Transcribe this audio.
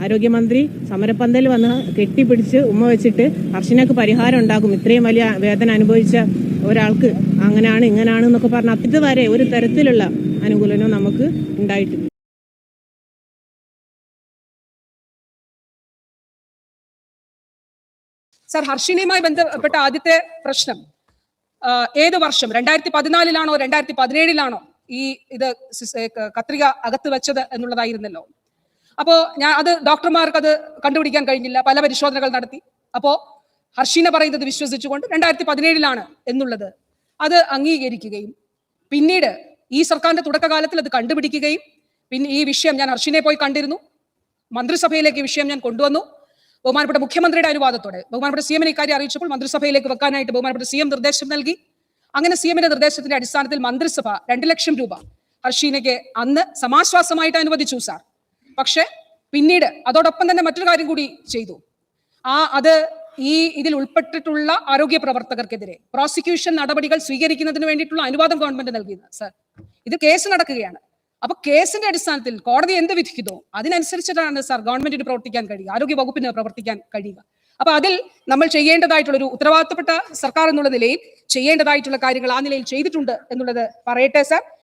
ആരോഗ്യമന്ത്രി സമരപ്പന്തൽ വന്ന് കെട്ടിപ്പിടിച്ച് ഉമ്മ വെച്ചിട്ട് ഹർഷിനക്ക് പരിഹാരം ഉണ്ടാകും, ഇത്രയും വലിയ വേദന അനുഭവിച്ച ഒരാൾക്ക് അങ്ങനെയാണ് ഇങ്ങനെയാണ് എന്നൊക്കെ പറഞ്ഞ് അതുവരെ ഒരു തരത്തിലുള്ള അനുകൂലനവും നമുക്ക് ഉണ്ടായിട്ടില്ല. സർ, ഹർഷിനിയുമായി ബന്ധപ്പെട്ട ആദ്യത്തെ പ്രശ്നം ഏത് വർഷം 2014 2017 ഇത് കത്രിക അകത്ത് വെച്ചത് എന്നുള്ളതായിരുന്നല്ലോ. അപ്പോ അത് ഡോക്ടർമാർക്ക് അത് കണ്ടുപിടിക്കാൻ കഴിഞ്ഞില്ല, പല പരിശോധനകൾ നടത്തി. അപ്പോ ഹർഷീന പറയുന്നത് വിശ്വസിച്ചുകൊണ്ട് 2017 എന്നുള്ളത് അത് അംഗീകരിക്കുകയും പിന്നീട് ഈ സർക്കാരിന്റെ തുടക്കകാലത്തിൽ അത് കണ്ടുപിടിക്കുകയും പിന്നെ ഈ വിഷയം ഞാൻ ഹർഷീനെ പോയി കണ്ടിരുന്നു, മന്ത്രിസഭയിലേക്ക് ഈ വിഷയം ഞാൻ കൊണ്ടുവന്നു. ബഹുമാനപ്പെട്ട മുഖ്യമന്ത്രിയുടെ അനുവാദത്തോടെ ബഹുമാനപ്പെട്ട CM ഇക്കാര്യം അറിയിച്ചപ്പോൾ മന്ത്രിസഭയിലേക്ക് വെക്കാനായിട്ട് ബഹുമാനപ്പെട്ട CM നിർദ്ദേശം നൽകി. അങ്ങനെ CMന്റെ നിർദ്ദേശത്തിന്റെ അടിസ്ഥാനത്തിൽ മന്ത്രിസഭ 2 ലക്ഷം രൂപ ഹർഷീനയ്ക്ക് അന്ന് സമാശ്വാസമായിട്ട് അനുവദിച്ചു സാർ. പക്ഷെ പിന്നീട് അതോടൊപ്പം തന്നെ മറ്റൊരു കാര്യം കൂടി ചെയ്തു. അത് ഇതിൽ ഉൾപ്പെട്ടിട്ടുള്ള ആരോഗ്യ പ്രവർത്തകർക്കെതിരെ പ്രോസിക്യൂഷൻ നടപടികൾ സ്വീകരിക്കുന്നതിന് വേണ്ടിയിട്ടുള്ള അനുവാദം ഗവൺമെന്റ് നൽകിയത് സാർ. ഇത് കേസ് നടക്കുകയാണ്. അപ്പൊ കേസിന്റെ അടിസ്ഥാനത്തിൽ കോടതി എന്ത് വിധിക്കുന്നോ അതിനനുസരിച്ചിട്ടാണ് സാർ ഗവൺമെന്റിന് പ്രവർത്തിക്കാൻ കഴിയുക, ആരോഗ്യ വകുപ്പിന് പ്രവർത്തിക്കാൻ കഴിയുക. അപ്പൊ അതിൽ നമ്മൾ ചെയ്യേണ്ടതായിട്ടുള്ള ഒരു ഉത്തരവാദിത്തപ്പെട്ട സർക്കാർ എന്നുള്ള നിലയിൽ ചെയ്യേണ്ടതായിട്ടുള്ള കാര്യങ്ങൾ ആ നിലയിൽ ചെയ്തിട്ടുണ്ട് എന്നുള്ളത് പറയട്ടെ സാർ.